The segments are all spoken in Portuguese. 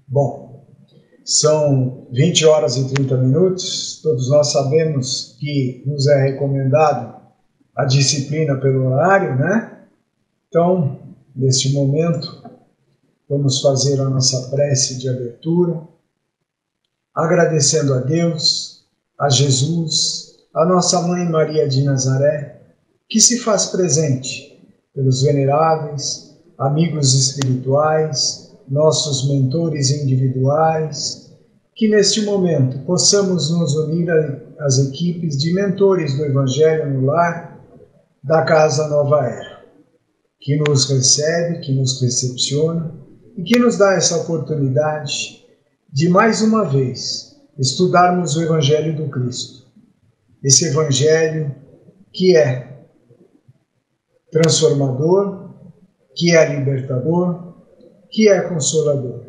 Bom, são 20 horas e 30 minutos, todos nós sabemos que nos é recomendado a disciplina pelo horário, né? Então, neste momento, vamos fazer a nossa prece de abertura, agradecendo a Deus, a Jesus, a nossa Mãe Maria de Nazaré, que se faz presente pelos veneráveis, amigos espirituais, nossos mentores individuais, que neste momento possamos nos unir às equipes de mentores do Evangelho no Lar da Casa Nova Era, que nos recebe, que nos recepciona e que nos dá essa oportunidade de mais uma vez estudarmos o Evangelho do Cristo. Esse Evangelho que é transformador, que é libertador, que é consolador.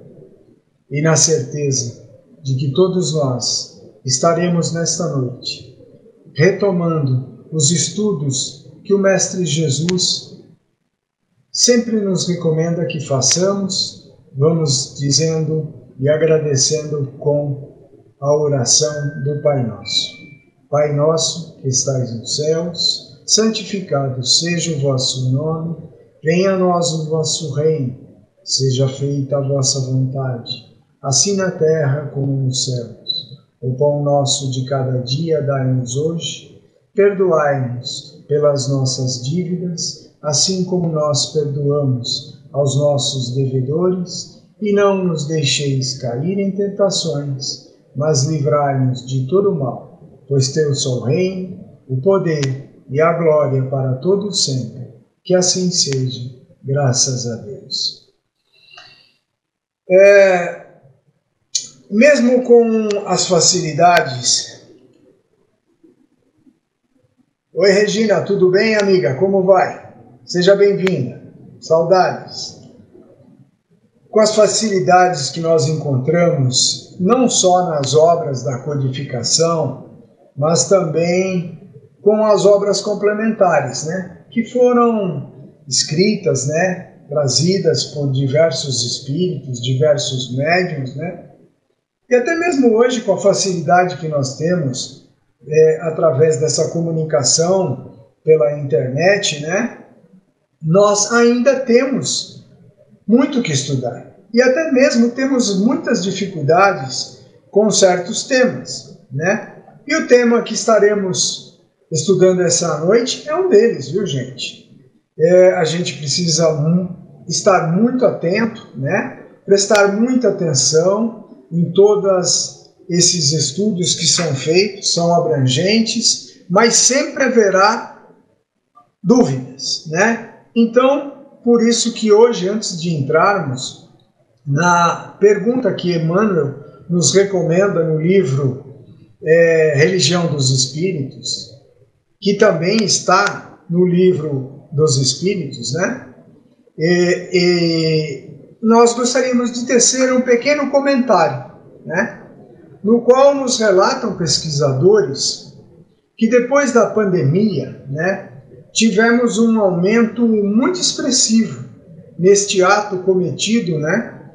E na certeza de que todos nós estaremos nesta noite retomando os estudos que o Mestre Jesus sempre nos recomenda que façamos, vamos dizendo e agradecendo com a oração do Pai Nosso. Pai nosso que estais nos céus, santificado seja o vosso nome, venha a nós o vosso reino, seja feita a vossa vontade, assim na terra como nos céus. O pão nosso de cada dia dai-nos hoje, perdoai-nos pelas nossas dívidas, assim como nós perdoamos aos nossos devedores, e não nos deixeis cair em tentações, mas livrai-nos de todo o mal, pois teu é o reino, o poder e a glória para todos sempre. Que assim seja, graças a Deus. Mesmo com as facilidades... Oi, Regina, tudo bem, amiga? Como vai? Seja bem-vinda. Saudades. Com as facilidades que nós encontramos, não só nas obras da codificação, mas também com as obras complementares, né? Que foram escritas, né? Trazidas por diversos espíritos, diversos médiuns, né? E até mesmo hoje, com a facilidade que nós temos, através dessa comunicação pela internet, né? Nós ainda temos muito que estudar. E até mesmo temos muitas dificuldades com certos temas, né? E o tema que estaremos estudando essa noite é um deles, viu, gente? A gente precisa estar muito atento, né? Prestar muita atenção em todos esses estudos que são feitos, são abrangentes, mas sempre haverá dúvidas, né? Então, por isso que hoje, antes de entrarmos na pergunta que Emmanuel nos recomenda no livro Religião dos Espíritos, que também está no livro dos Espíritos, né? Nós gostaríamos de tecer um pequeno comentário, né? No qual nos relatam pesquisadores que depois da pandemia, né, tivemos um aumento muito expressivo neste ato cometido, né,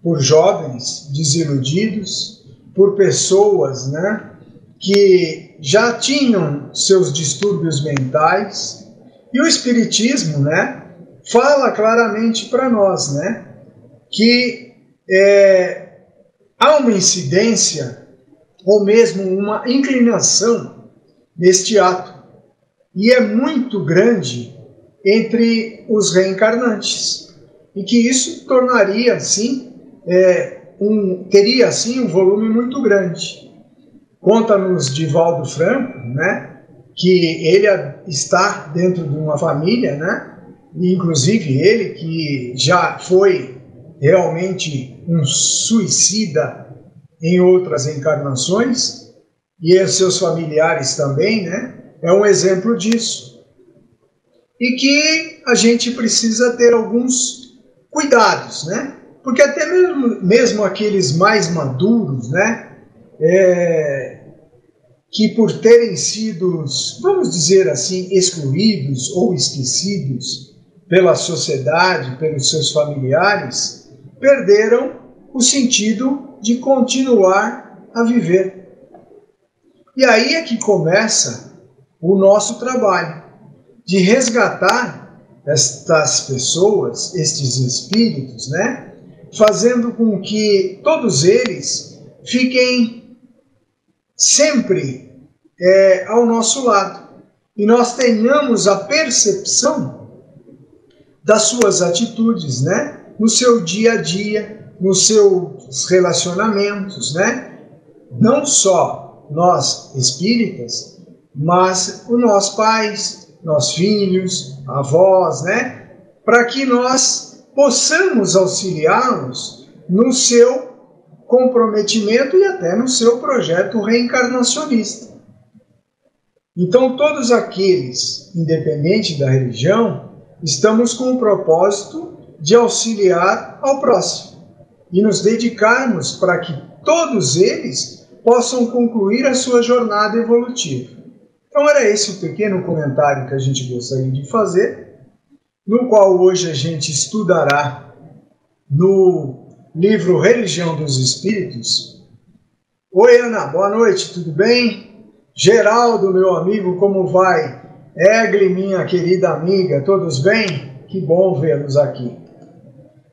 por jovens desiludidos, por pessoas, né, que já tinham seus distúrbios mentais, e o Espiritismo, né, fala claramente para nós, né, que há uma incidência ou mesmo uma inclinação neste ato, e é muito grande entre os reencarnantes, e que isso tornaria, assim, teria, assim, um volume muito grande. Conta-nos Divaldo Franco, né, que ele está dentro de uma família, né, e inclusive ele que já foi realmente um suicida em outras encarnações, e seus familiares também, né, é um exemplo disso. E que a gente precisa ter alguns cuidados, né, porque até mesmo aqueles mais maduros, né, que por terem sido, vamos dizer assim, excluídos ou esquecidos pela sociedade, pelos seus familiares, perderam o sentido de continuar a viver. E aí é que começa o nosso trabalho, de resgatar estas pessoas, estes espíritos, né? Fazendo com que todos eles fiquem sempre ao nosso lado e nós tenhamos a percepção das suas atitudes, né? No seu dia a dia, nos seus relacionamentos, né? Não só nós espíritas, mas os nossos pais, nossos filhos, avós, né? Para que nós possamos auxiliá-los no seu comprometimento e até no seu projeto reencarnacionista. Então, todos aqueles, independente da religião, estamos com o propósito de auxiliar ao próximo e nos dedicarmos para que todos eles possam concluir a sua jornada evolutiva. Então era esse o pequeno comentário que a gente gostaria de fazer, no qual hoje a gente estudará no livro Religião dos Espíritos. Oi Ana, boa noite, tudo bem? Geraldo, meu amigo, como vai? Egli, minha querida amiga, todos bem? Que bom vê-los aqui.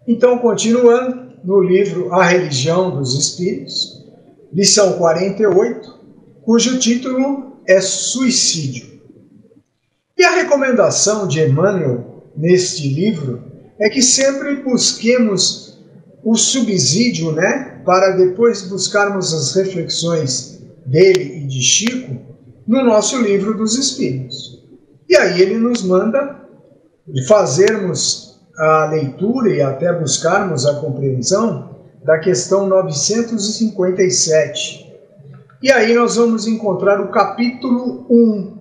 Então, continuando no livro A Religião dos Espíritos, lição 48, cujo título é Suicídio. E a recomendação de Emmanuel neste livro é que sempre busquemos o subsídio, né, para depois buscarmos as reflexões dele e de Chico no nosso livro dos Espíritos. E aí ele nos manda fazermos a leitura e até buscarmos a compreensão da questão 957. E aí nós vamos encontrar o capítulo 1,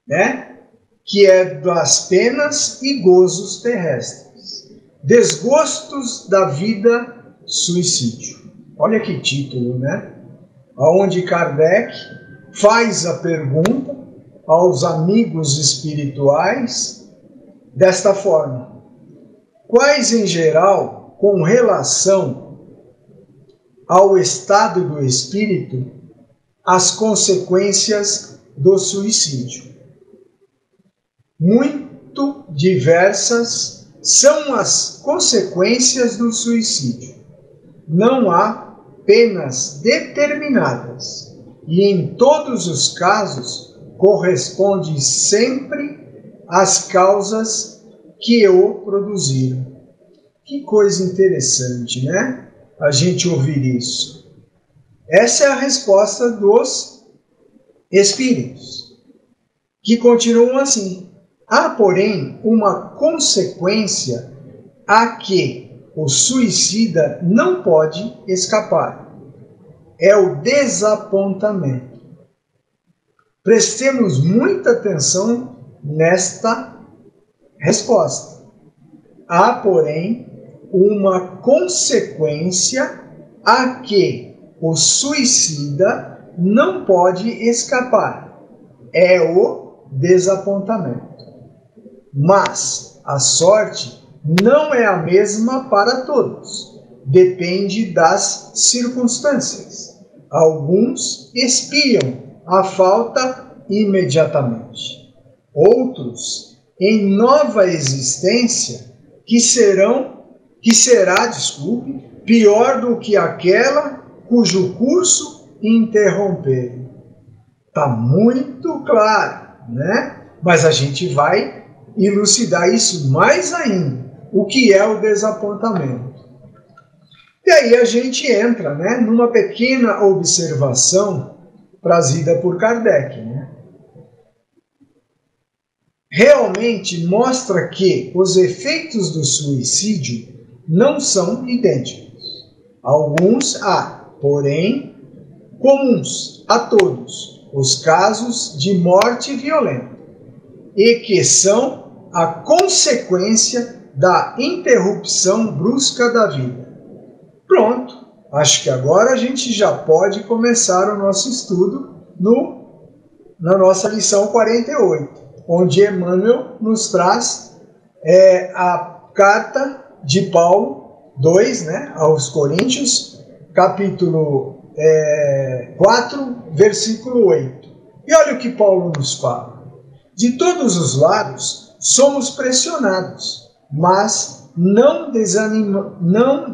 né? Que é das penas e gozos terrestres. Desgostos da vida, suicídio. Olha que título, né? Onde Kardec faz a pergunta aos amigos espirituais desta forma: quais em geral, com relação ao estado do espírito, as consequências do suicídio? Muito diversas são as consequências do suicídio. Não há penas determinadas e em todos os casos corresponde sempre às causas que o produziram. Que coisa interessante, né? A gente ouvir isso. Essa é a resposta dos espíritos, que continuam assim. Há, porém, uma consequência a que o suicida não pode escapar. É o desapontamento. Prestemos muita atenção nesta resposta. Há, porém, uma consequência a que o suicida não pode escapar. É o desapontamento. Mas a sorte não é a mesma para todos. Depende das circunstâncias. Alguns espiam a falta imediatamente. Outros, em nova existência, que será, pior do que aquela cujo curso interromperam. Está muito claro, né? Mas a gente vai elucidar isso mais ainda. O que é o desapontamento? E aí a gente entra, né, numa pequena observação trazida por Kardec, né? Realmente mostra que os efeitos do suicídio não são idênticos. Alguns há, porém, comuns a todos os casos de morte violenta, e que são a consequência da interrupção brusca da vida. Pronto, acho que agora a gente já pode começar o nosso estudo na nossa lição 48, onde Emmanuel nos traz a carta de Paulo 2, né, aos Coríntios, capítulo 4, versículo 8. E olha o que Paulo nos fala. De todos os lados somos pressionados, mas não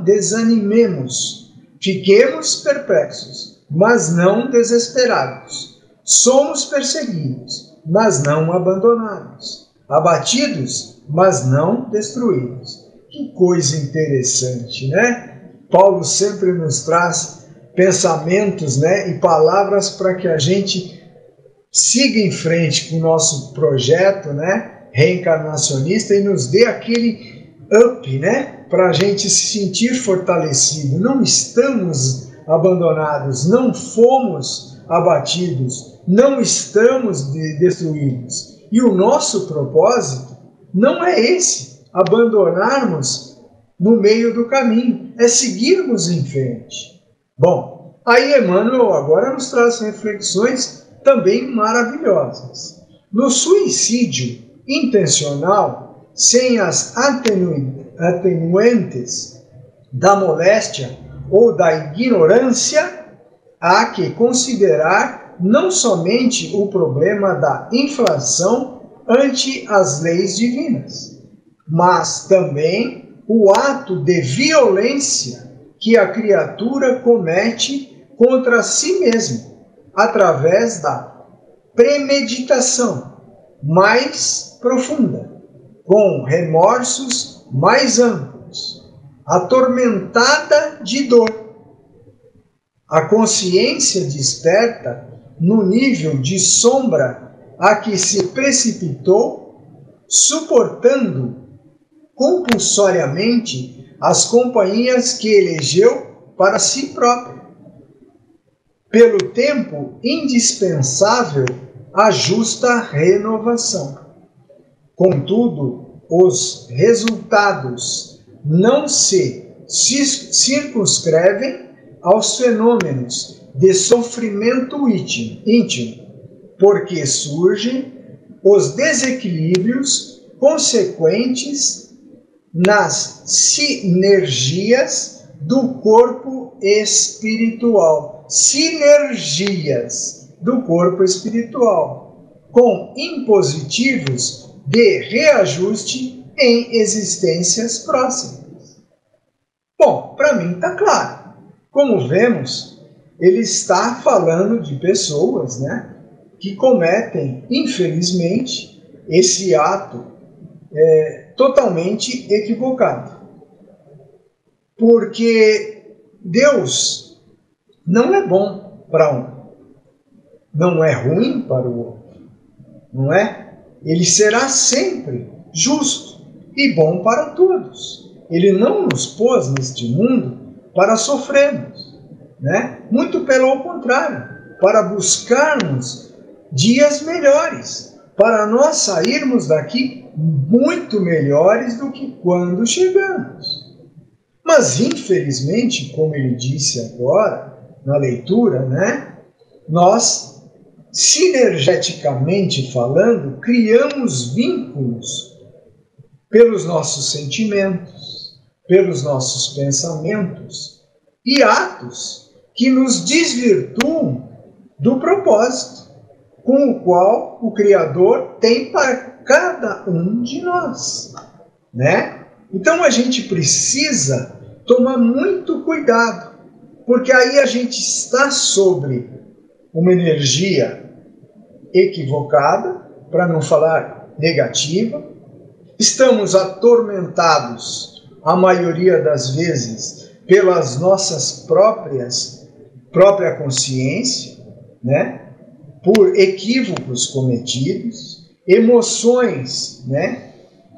desanimemos. Fiquemos perplexos, mas não desesperados. Somos perseguidos, mas não abandonados. Abatidos, mas não destruídos. Que coisa interessante, né? Paulo sempre nos traz pensamentos, né, e palavras para que a gente siga em frente com o nosso projeto, né, reencarnacionista, e nos dê aquele up, né, para a gente se sentir fortalecido. Não estamos abandonados, não fomos abatidos, não estamos destruídos. E o nosso propósito não é esse, abandonarmos no meio do caminho, é seguirmos em frente. Bom, aí Emmanuel agora nos traz reflexões também maravilhosas. No suicídio intencional, sem as atenuantes da moléstia ou da ignorância, há que considerar não somente o problema da infração ante as leis divinas, mas também o ato de violência que a criatura comete contra si mesma, através da premeditação mais profunda, com remorsos mais amplos, atormentada de dor. A consciência desperta no nível de sombra a que se precipitou, suportando compulsoriamente as companhias que elegeu para si próprio, pelo tempo indispensável à justa renovação. Contudo, os resultados não se circunscrevem aos fenômenos de sofrimento íntimo, porque surgem os desequilíbrios consequentes nas sinergias do corpo espiritual. Sinergias do corpo espiritual, com impositivos de reajuste em existências próximas. Bom, para mim está claro. Como vemos, ele está falando de pessoas, né, que cometem, infelizmente, esse ato totalmente equivocado. Porque Deus não é bom para um, não é ruim para o outro, não é? Ele será sempre justo e bom para todos. Ele não nos pôs neste mundo para sofrermos, né? Muito pelo contrário, para buscarmos dias melhores, para nós sairmos daqui muito melhores do que quando chegamos. Mas, infelizmente, como ele disse agora, na leitura, né, nós, sinergeticamente falando, criamos vínculos pelos nossos sentimentos, pelos nossos pensamentos e atos que nos desvirtuam do propósito com o qual o Criador tem para cada um de nós, né? Então a gente precisa tomar muito cuidado, porque aí a gente está sobre uma energia equivocada, para não falar negativa. Estamos atormentados, a maioria das vezes, pelas nossas própria consciência, né? Por equívocos cometidos, emoções, né,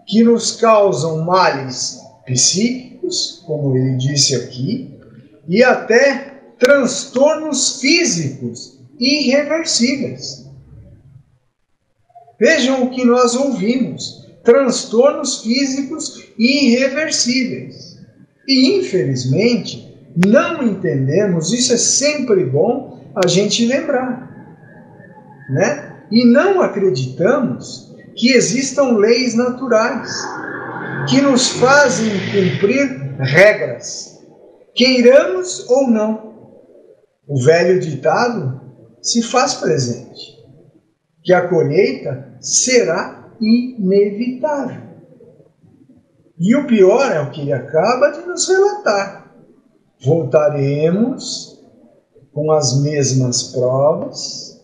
que nos causam males psíquicos, como ele disse aqui, e até transtornos físicos irreversíveis. Vejam o que nós ouvimos: transtornos físicos irreversíveis. E, infelizmente, não entendemos, isso é sempre bom a gente lembrar, né? E não acreditamos que existam leis naturais que nos fazem cumprir regras, queiramos ou não. O velho ditado se faz presente, que a colheita será inevitável. E o pior é o que ele acaba de nos relatar. Voltaremos com as mesmas provas,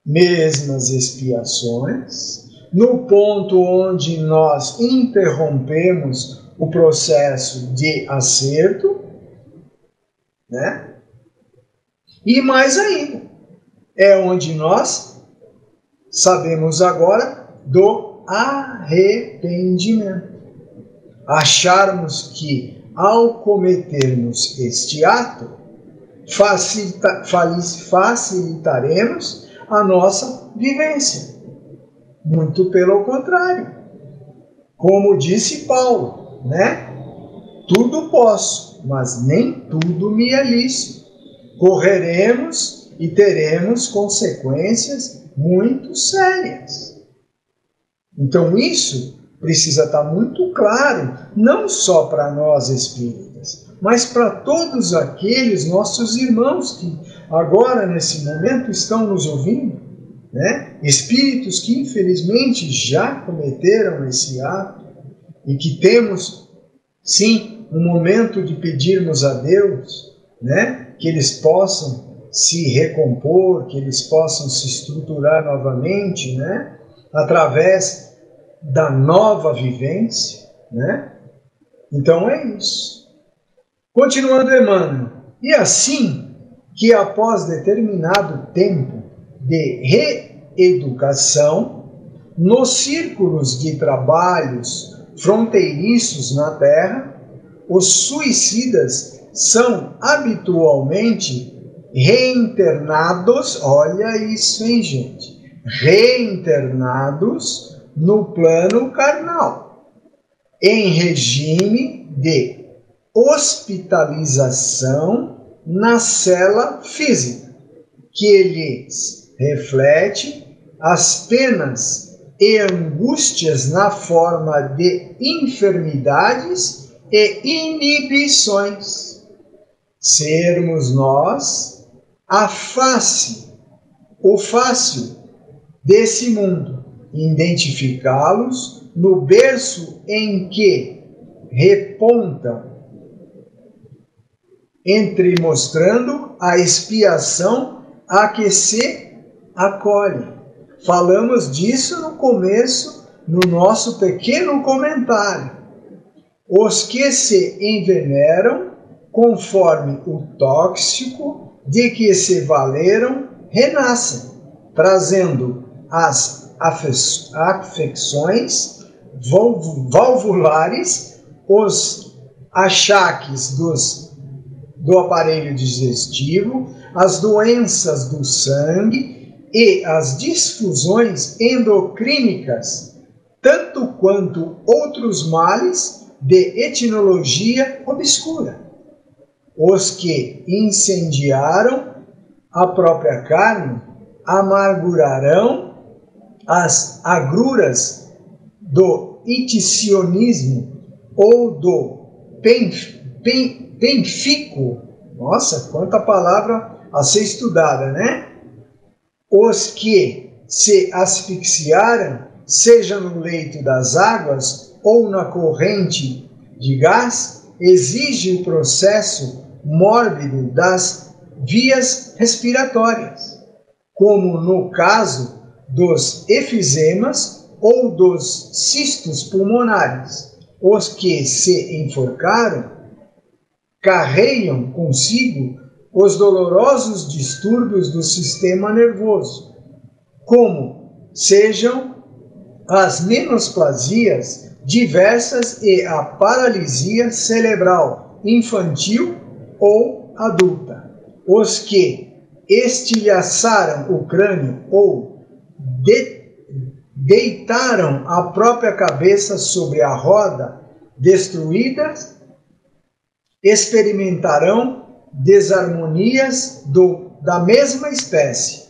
mesmas expiações, no ponto onde nós interrompemos o processo de acerto, né? E mais ainda, é onde nós sabemos agora do arrependimento. Acharmos que ao cometermos este ato, facilitaremos a nossa vivência. Muito pelo contrário. Como disse Paulo, né? Tudo posso, mas nem tudo me é lícito. Correremos e teremos consequências muito sérias. Então isso precisa estar muito claro, não só para nós espíritas, mas para todos aqueles nossos irmãos que agora, nesse momento, estão nos ouvindo, né? Espíritos que infelizmente já cometeram esse ato e que temos, sim, um momento de pedirmos a Deus, né? Que eles possam se recompor, que eles possam se estruturar novamente, né? Através da nova vivência, né? Então é isso. Continuando Emmanuel, e assim que após determinado tempo de reeducação, nos círculos de trabalhos fronteiriços na Terra, os suicidas são habitualmente reinternados, olha isso, hein, gente? Reinternados no plano carnal, em regime de hospitalização na cela física, que lhes reflete as penas e angústias na forma de enfermidades e inibições. Sermos nós a face, o fácil desse mundo, identificá-los no berço em que repontam, mostrando a expiação a que se acolhe. Falamos disso no começo, no nosso pequeno comentário. Os que se enveneram, conforme o tóxico de que se valeram, renascem, trazendo as afecções valvulares, os achaques do aparelho digestivo, as doenças do sangue e as disfunções endocrínicas, tanto quanto outros males de etnologia obscura. Os que incendiaram a própria carne amargurarão as agruras do iticionismo ou do penfico. Nossa, quanta palavra a ser estudada, né? Os que se asfixiaram, seja no leito das águas ou na corrente de gás, exige o processo mórbido das vias respiratórias, como no caso dos efizemas ou dos cistos pulmonares. Os que se enforcaram carregam consigo os dolorosos distúrbios do sistema nervoso, como sejam as menosplasias diversas e a paralisia cerebral infantil ou adulta. Os que estilhaçaram o crânio ou deitaram a própria cabeça sobre a roda destruída experimentarão desarmonias da mesma espécie,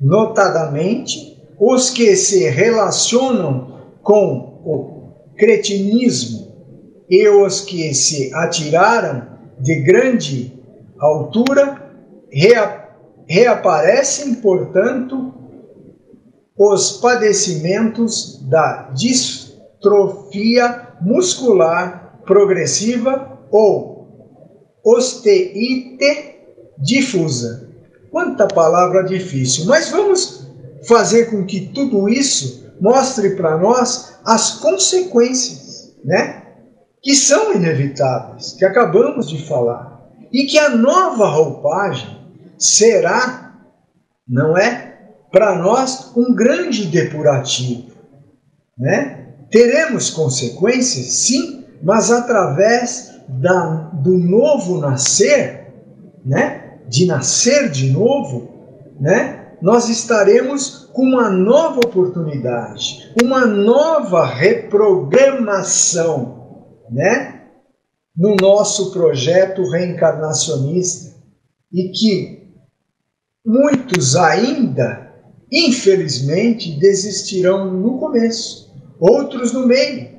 notadamente os que se relacionam com o cretinismo, e os que se atiraram de grande altura reaparecem, portanto, os padecimentos da distrofia muscular progressiva ou osteite difusa. Quanta palavra difícil, mas vamos fazer com que tudo isso mostre para nós as consequências, né? Que são inevitáveis, que acabamos de falar, e que a nova roupagem será, não é, para nós um grande depurativo, né? Teremos consequências, sim, mas através do novo nascer, né? De nascer de novo, né? Nós estaremos com uma nova oportunidade, uma nova reprogramação, né, no nosso projeto reencarnacionista, e que muitos ainda, infelizmente, desistirão no começo, outros no meio,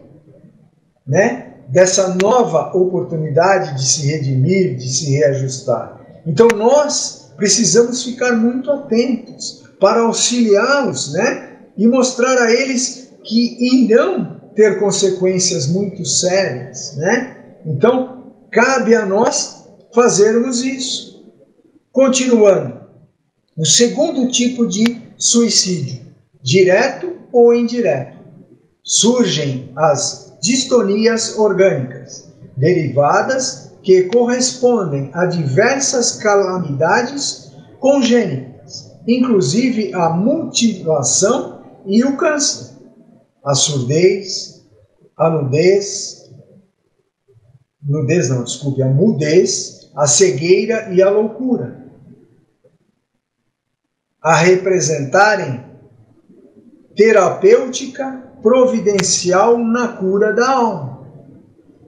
né, dessa nova oportunidade de se redimir, de se reajustar. Então nós precisamos ficar muito atentos para auxiliá-los, né, e mostrar a eles que irão ter consequências muito sérias, né? Então, cabe a nós fazermos isso. Continuando, o segundo tipo de suicídio, direto ou indireto, surgem as distonias orgânicas, derivadas que correspondem a diversas calamidades congênitas, inclusive a mutilação e o câncer, a surdez, a a mudez, a cegueira e a loucura, a representarem terapêutica providencial na cura da alma.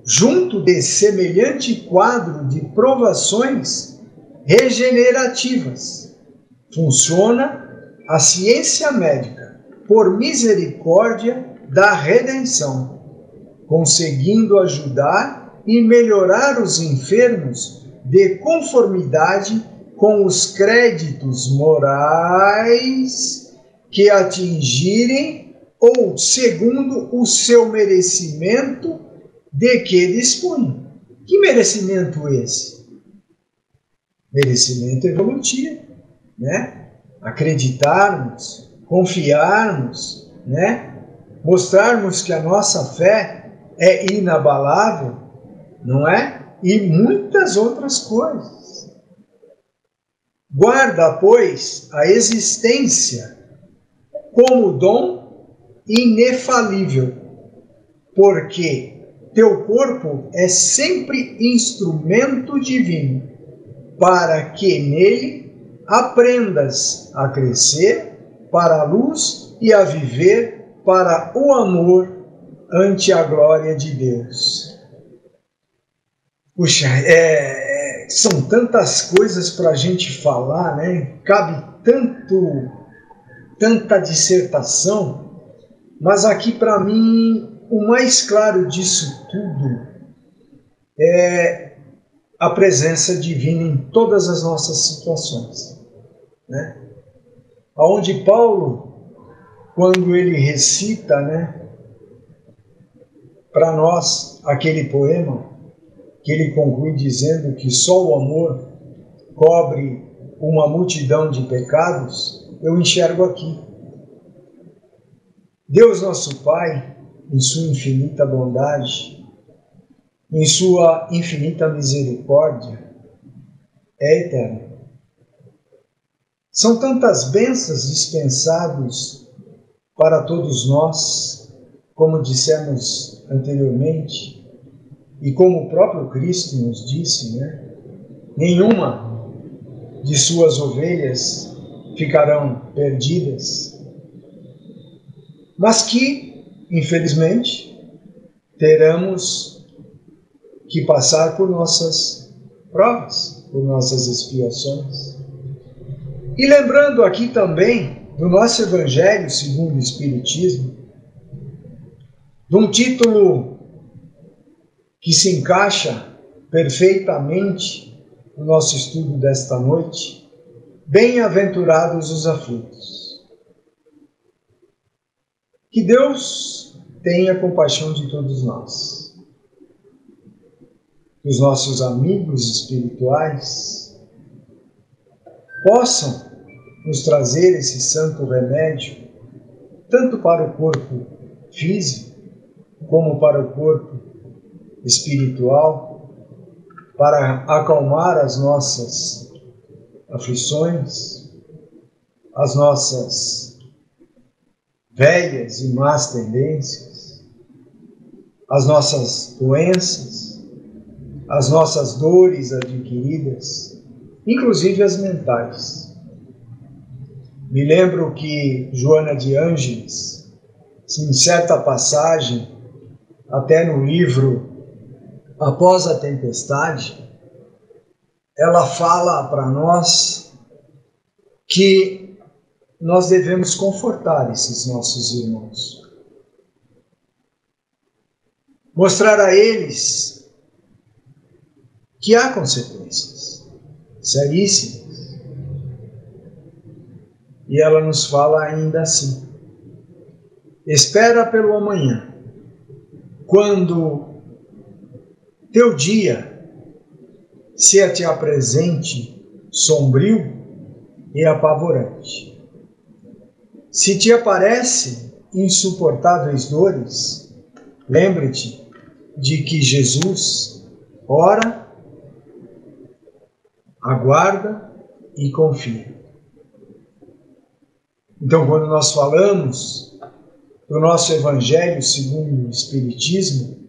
Junto de semelhante quadro de provações regenerativas, funciona a ciência médica por misericórdia da redenção, conseguindo ajudar e melhorar os enfermos de conformidade com os créditos morais que atingirem ou segundo o seu merecimento de que dispunham. Que merecimento esse? Merecimento evolutivo, né? Acreditarmos, confiarmos, né? Mostrarmos que a nossa fé é inabalável, não é? E muitas outras coisas. Guarda, pois, a existência como dom inefalível, porque teu corpo é sempre instrumento divino, para que nele aprendas a crescer para a luz e a viver para o amor ante a glória de Deus. Puxa, são tantas coisas para a gente falar, né? Cabe tanta dissertação, mas aqui para mim o mais claro disso tudo é a presença divina em todas as nossas situações, né? Onde Paulo, quando ele recita, né, para nós aquele poema, que ele conclui dizendo que só o amor cobre uma multidão de pecados, eu enxergo aqui. Deus nosso Pai, em sua infinita bondade, em sua infinita misericórdia, é eterno. São tantas bênçãos dispensadas para todos nós, como dissemos anteriormente, e como o próprio Cristo nos disse, né? Nenhuma de suas ovelhas ficarão perdidas, mas que, infelizmente, teremos que passar por nossas provas, por nossas expiações. E lembrando aqui também do nosso Evangelho segundo o Espiritismo, de um título que se encaixa perfeitamente no nosso estudo desta noite. Bem-aventurados os aflitos. Que Deus tenha compaixão de todos nós. Que os nossos amigos espirituais possam nos trazer esse santo remédio, tanto para o corpo físico, como para o corpo espiritual, para acalmar as nossas aflições, as nossas velhas e más tendências, as nossas doenças, as nossas dores adquiridas, inclusive as mentais. Me lembro que Joana de Ângeles, em certa passagem, até no livro Após a Tempestade, ela fala para nós que nós devemos confortar esses nossos irmãos. Mostrar a eles que há consequências seríssimas. E ela nos fala ainda assim: espera pelo amanhã, quando teu dia se te apresente sombrio e apavorante. Se te aparece insuportáveis dores, lembre-te de que Jesus ora, aguarda e confia. Então, quando nós falamos do nosso Evangelho segundo o Espiritismo,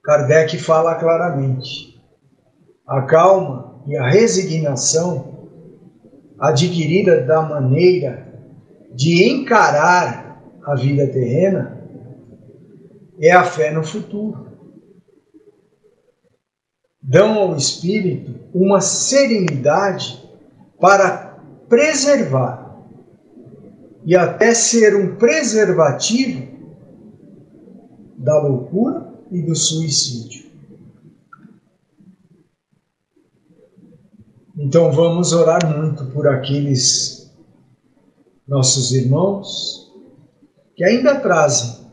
Kardec fala claramente: a calma e a resignação adquirida da maneira de encarar a vida terrena é a fé no futuro. Dão ao espírito uma serenidade para preservar e até ser um preservativo da loucura e do suicídio. Então vamos orar muito por aqueles nossos irmãos que ainda trazem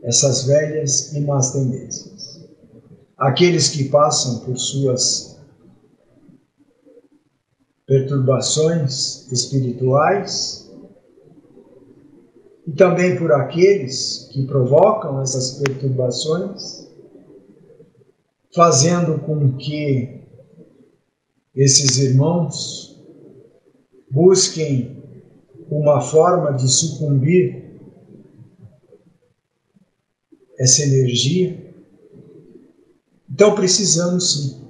essas velhas e más tendências. Aqueles que passam por suas perturbações espirituais e também por aqueles que provocam essas perturbações, fazendo com que esses irmãos busquem uma forma de sucumbir essa energia. Então precisamos sim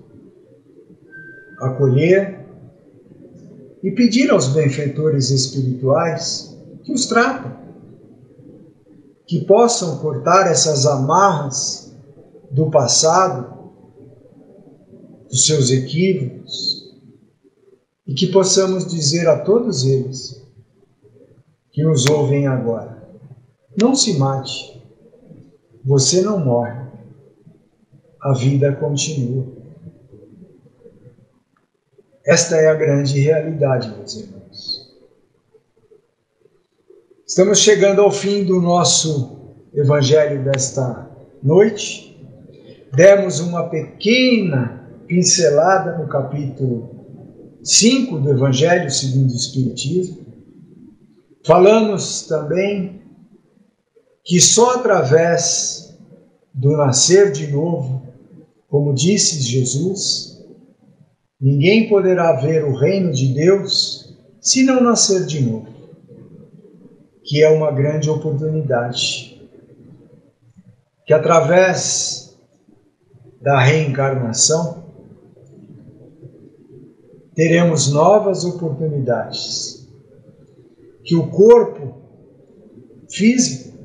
acolher e pedir aos benfeitores espirituais que os tratem, que possam cortar essas amarras do passado, dos seus equívocos, e que possamos dizer a todos eles que nos ouvem agora: não se mate, você não morre, a vida continua. Esta é a grande realidade, meus irmãos. Estamos chegando ao fim do nosso Evangelho desta noite. Demos uma pequena pincelada no capítulo 5 do Evangelho segundo o Espiritismo. Falamos também que só através do nascer de novo, como disse Jesus, ninguém poderá ver o reino de Deus se não nascer de novo, que é uma grande oportunidade. Que através da reencarnação teremos novas oportunidades, que o corpo físico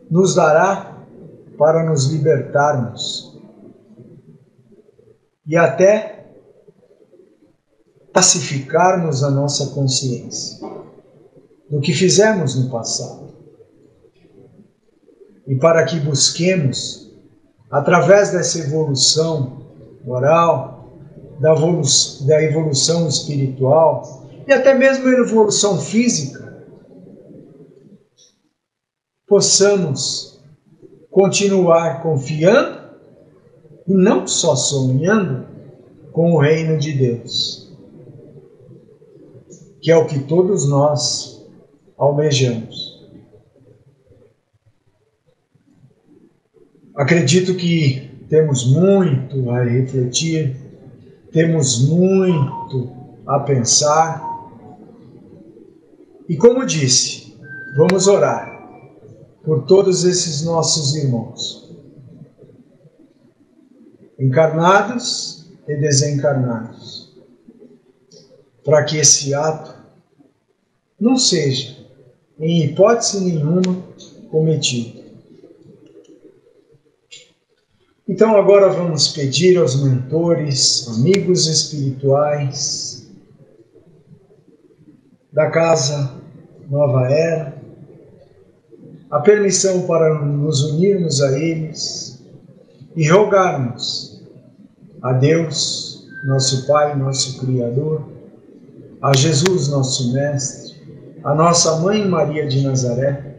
nos dará para nos libertarmos e até pacificarmos a nossa consciência do que fizemos no passado. e para que busquemos, através dessa evolução moral, da evolução espiritual e até mesmo a evolução física, possamos continuar confiando e não só sonhando com o reino de Deus, que é o que todos nós almejamos. Acredito que temos muito a refletir, temos muito a pensar. E como disse, vamos orar por todos esses nossos irmãos, encarnados e desencarnados, para que esse ato não seja, em hipótese nenhuma, cometido. Então agora vamos pedir aos mentores, amigos espirituais da Casa Nova Era, a permissão para nos unirmos a eles e rogarmos a Deus, nosso Pai, nosso Criador, a Jesus, nosso Mestre, a nossa Mãe Maria de Nazaré,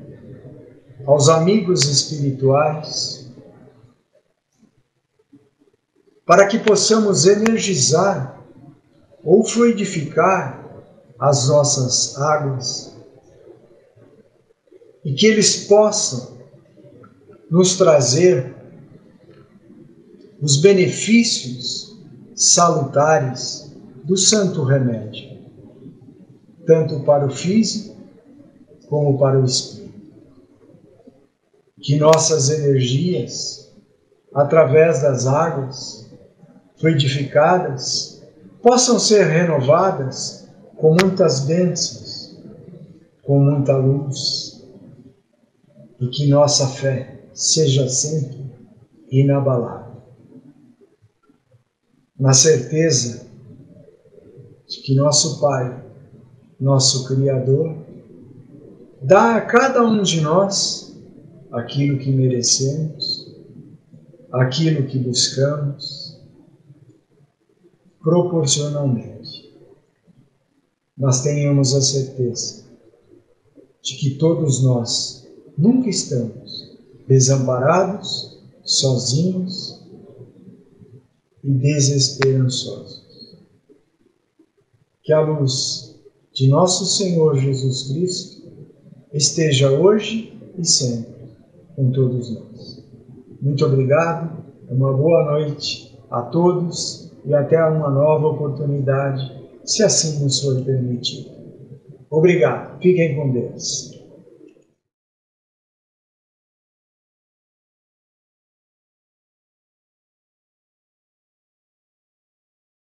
aos amigos espirituais, para que possamos energizar ou fluidificar as nossas águas e que eles possam nos trazer os benefícios salutares do santo remédio, tanto para o físico como para o espírito. Que nossas energias, através das águas fluidificadas, possam ser renovadas com muitas bênçãos, com muita luz, e que nossa fé seja sempre inabalável, na certeza de que nosso Pai, nosso Criador, dá a cada um de nós aquilo que merecemos, aquilo que buscamos, proporcionalmente. Mas tenhamos a certeza de que todos nós nunca estamos desamparados, sozinhos e desesperançosos. Que a luz de nosso Senhor Jesus Cristo esteja hoje e sempre com todos nós. Muito obrigado, uma boa noite a todos e até uma nova oportunidade, se assim nos for permitido. Obrigado, fiquem com Deus.